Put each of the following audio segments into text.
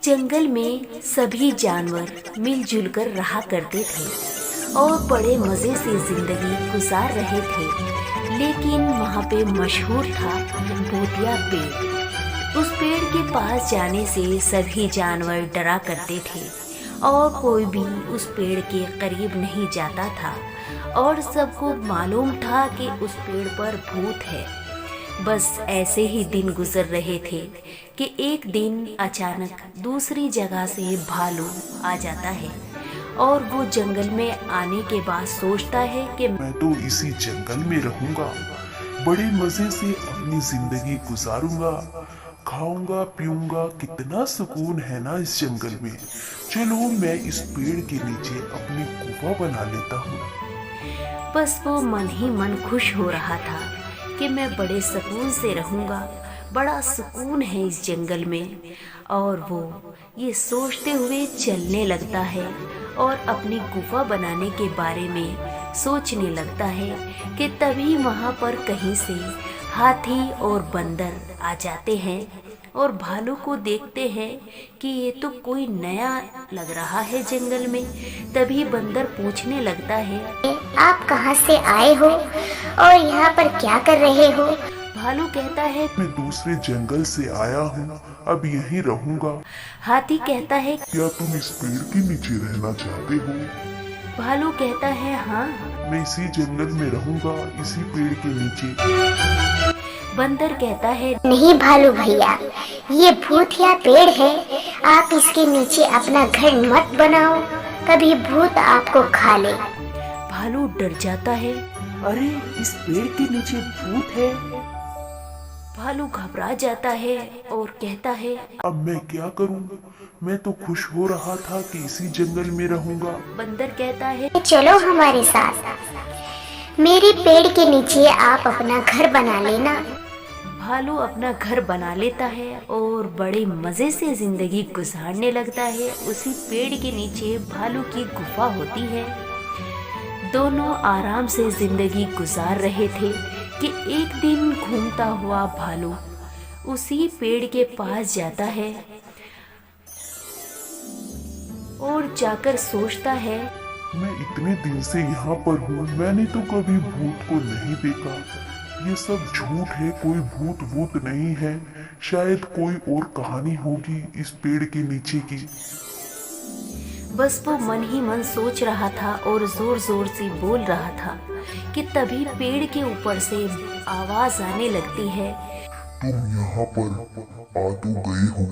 जंगल में सभी जानवर मिलजुल कर रहा करते थे और बड़े मज़े से जिंदगी गुजार रहे थे। लेकिन वहाँ पे मशहूर था भूतिया पेड़। उस पेड़ के पास जाने से सभी जानवर डरा करते थे और कोई भी उस पेड़ के करीब नहीं जाता था और सबको मालूम था कि उस पेड़ पर भूत है। बस ऐसे ही दिन गुजर रहे थे कि एक दिन अचानक दूसरी जगह से भालू आ जाता है और वो जंगल में आने के बाद सोचता है कि मैं तो इसी जंगल में रहूंगा, बड़े मजे से अपनी जिंदगी गुजारूंगा, खाऊंगा पीऊंगा, कितना सुकून है ना इस जंगल में। चलो मैं इस पेड़ के नीचे अपनी गुफा बना लेता हूँ। बस वो मन ही मन खुश हो रहा था कि मैं बड़े सुकून से रहूंगा, बड़ा सुकून है इस जंगल में। और वो ये सोचते हुए चलने लगता है और अपनी गुफा बनाने के बारे में सोचने लगता है कि तभी वहाँ पर कहीं से हाथी और बंदर आ जाते हैं और भालू को देखते हैं कि ये तो कोई नया लग रहा है जंगल में। तभी बंदर पूछने लगता है, आप कहाँ से आए हो और यहाँ पर क्या कर रहे हो? भालू कहता है, मैं दूसरे जंगल से आया हूँ, अब यहीं रहूंगा। हाथी कहता है, क्या तुम इस पेड़ के नीचे रहना चाहते हो? भालू कहता है, हाँ। मैं इसी जंगल में रहूंगा, इसी पेड़ के नीचे। बंदर कहता है, नहीं भालू भैया, ये भूतिया पेड़ है, आप इसके नीचे अपना घर मत बनाओ, कभी भूत आपको खा ले। भालू डर जाता है, अरे इस पेड़ के नीचे भूत है। भालू घबरा जाता है और कहता है, अब मैं क्या करूं? मैं तो खुश हो रहा था कि इसी जंगल में रहूंगा। बंदर कहता है, चलो हमारे साथ, मेरे पेड़ के नीचे आप अपना घर बना लेना। भालू अपना घर बना लेता है और बड़े मजे से जिंदगी गुजारने लगता है। उसी पेड़ के नीचे भालू की गुफा होती है। दोनों आराम से जिंदगी गुजार रहे थे कि एक दिन घूमता हुआ भालू उसी पेड़ के पास जाता है और जाकर सोचता है, मैं इतने दिन से यहाँ पर हूँ, मैंने तो कभी भूत को नहीं देखा। ये सब झूठ है, कोई भूत नहीं है। शायद कोई और कहानी होगी इस पेड़ के नीचे की। बस वो मन ही मन सोच रहा था और जोर जोर से बोल रहा था कि तभी पेड़ के ऊपर से आवाज आने लगती है, तुम यहाँ पर आ तो गए हो,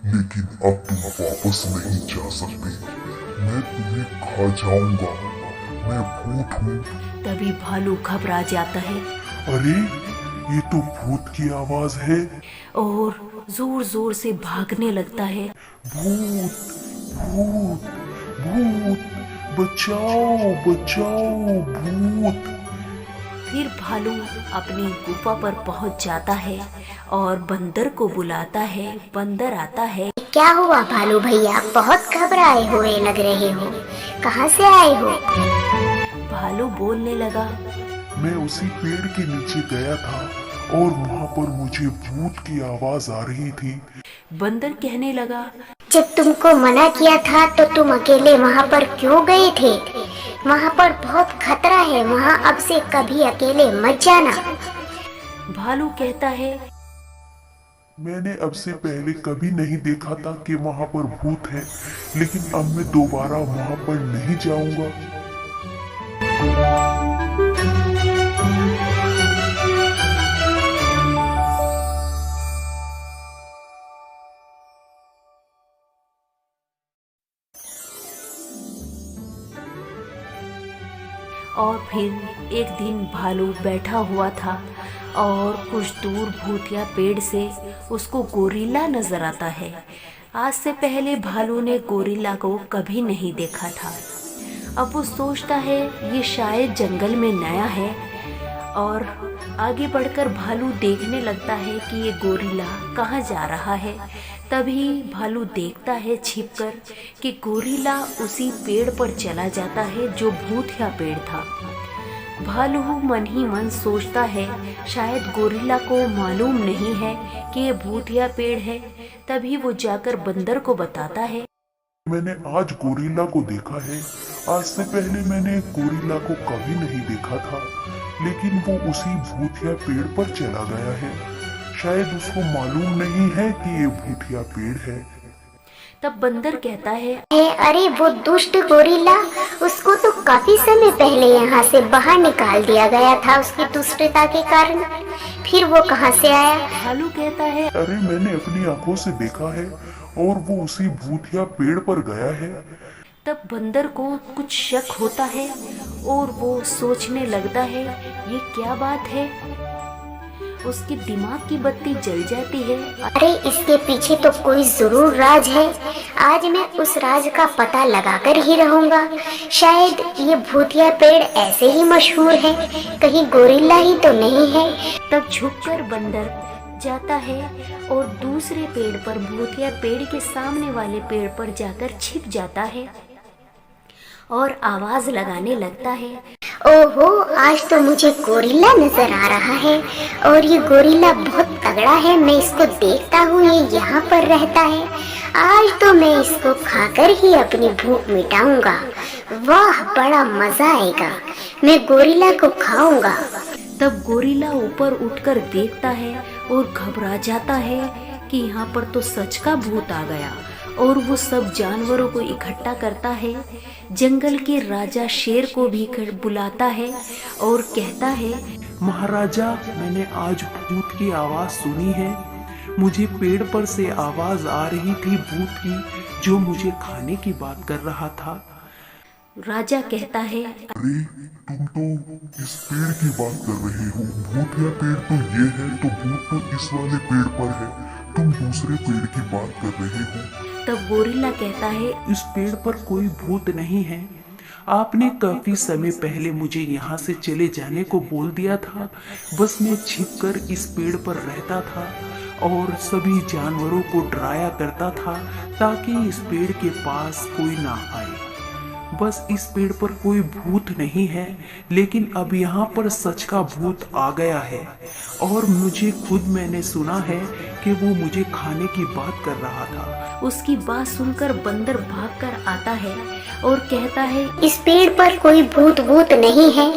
लेकिन अब तुम वापस नहीं जा सकते। मैं तुम्हें खा जाऊंगा, मैं भूत हूँ। तभी भालू घबरा जाता है, अरे ये तो भूत की आवाज है, और जोर जोर से भागने लगता है। भूत भूत भूत, बचाओ बचाओ भूत। फिर भालू अपनी गुफा पर पहुंच जाता है और बंदर को बुलाता है। बंदर आता है, क्या हुआ भालू भैया, बहुत घबराए हुए लग रहे हो, कहाँ से आए हो? भालू बोलने लगा, मैं उसी पेड़ के नीचे गया था और वहाँ पर मुझे भूत की आवाज आ रही थी। बंदर कहने लगा, जब तुमको मना किया था तो तुम अकेले वहाँ पर क्यों गए थे? वहाँ पर बहुत खतरा है, वहाँ अब से कभी अकेले मत जाना। भालू कहता है, मैंने अब से पहले कभी नहीं देखा था कि वहाँ पर भूत है, लेकिन अब मैं दोबारा वहाँ पर नहीं जाऊंगा। और फिर एक दिन भालू बैठा हुआ था और कुछ दूर भूतिया पेड़ से उसको गोरिल्ला नजर आता है। आज से पहले भालू ने गोरिल्ला को कभी नहीं देखा था। अब वो सोचता है ये शायद जंगल में नया है और आगे बढ़कर भालू देखने लगता है कि ये गोरिल्ला कहाँ जा रहा है। तभी भालू देखता है छिपकर कि गोरिल्ला उसी पेड़ पर चला जाता है जो भूतिया पेड़ था। भालू मन ही मन सोचता है शायद गोरिल्ला को मालूम नहीं है कि ये भूतिया पेड़ है। तभी वो जाकर बंदर को बताता है, मैंने आज गोरिल्ला को देखा है। आज से पहले मैंने गोरिल्ला को कभी नहीं देखा था, लेकिन वो उसी भूतिया पेड़ पर चला गया है। शायद उसको मालूम नहीं है कि ये भूतिया पेड़ है। तब बंदर कहता है, अरे वो दुष्ट गोरिल्ला, उसको तो काफी समय पहले यहाँ से बाहर निकाल दिया गया था उसकी दुष्टता के कारण। फिर वो कहाँ से आया? भालू कहता है, अरे मैंने अपनी आंखों से देखा है और वो उसी भूतिया पेड़ पर गया है। तब बंदर को कुछ शक होता है और वो सोचने लगता है ये क्या बात है। उसके दिमाग की बत्ती जल जाती है। अरे इसके पीछे तो कोई जरूर राज है। आज मैं उस राज का पता लगाकर ही रहूंगा। शायद ये भूतिया पेड़ ऐसे ही मशहूर है, कहीं गोरिल्ला ही तो नहीं है। तब झुककर बंदर जाता है और दूसरे पेड़ पर, भूतिया पेड़ के सामने वाले पेड़ पर जाकर छिप जाता है और आवाज लगाने लगता है, ओहो, आज तो मुझे गोरिल्ला नजर आ रहा है और ये गोरिल्ला बहुत तगड़ा है। मैं इसको देखता हूँ, ये यहाँ पर रहता है। आज तो मैं इसको खाकर ही अपनी भूख मिटाऊंगा। वाह, बड़ा मजा आएगा, मैं गोरिल्ला को खाऊंगा। तब गोरिल्ला ऊपर उठकर देखता है और घबरा जाता है कि यहाँ पर तो सच का भूत आ गया और वो सब जानवरों को इकट्ठा करता है। जंगल के राजा शेर को भी बुलाता है और कहता है, महाराजा, मैंने आज भूत की आवाज सुनी है। मुझे पेड़ पर से आवाज आ रही थी भूत की, जो मुझे खाने की बात कर रहा था। राजा कहता है, अरे तुम तो इस पेड़ की बात कर रहे हो। भूतिया पेड़ तो ये है, तो भूत तो इस वाले पेड़ पर है। तुम दूसरे पेड़ की बात कर रहे हो। तब गोरिल्ला कहता है, इस पेड़ पर कोई भूत नहीं है। आपने काफी समय पहले मुझे यहाँ से चले जाने को बोल दिया था। बस मैं छिपकर इस पेड़ पर रहता था और सभी जानवरों को डराया करता था ताकि इस पेड़ के पास कोई ना आए। बस इस पेड़ पर कोई भूत नहीं है, लेकिन अब यहाँ पर सच का भूत आ गया है और मुझे खुद मैंने सुना है कि वो मुझे खाने की बात कर रहा था। उसकी बात सुनकर बंदर भागकर आता है और कहता है, इस पेड़ पर कोई भूत नहीं है।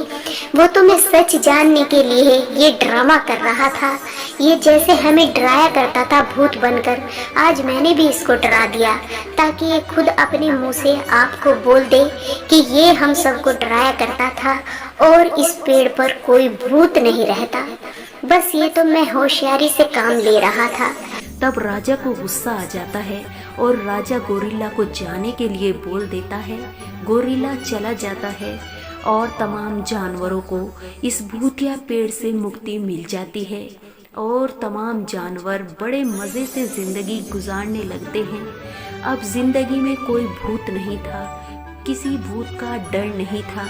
वो तो मैं सच जानने के लिए ये ड्रामा कर रहा था। ये जैसे हमें डराया करता था भूत बनकर, आज मैंने भी इसको डरा दिया ताकि ये खुद अपने मुंह से आपको बोल दे कि ये हम सबको डराया करता था और इस पेड़ पर कोई भूत नहीं रहता। बस ये तो मैं होशियारी से काम ले रहा था। तब राजा को गुस्सा आ जाता है और राजा गोरिल्ला को जाने के लिए बोल देता है। गोरिल्ला चला जाता है और तमाम जानवरों को इस भूतिया पेड़ से मुक्ति मिल जाती है और तमाम जानवर बड़े मज़े से ज़िंदगी गुजारने लगते हैं। अब ज़िंदगी में कोई भूत नहीं था, किसी भूत का डर नहीं था।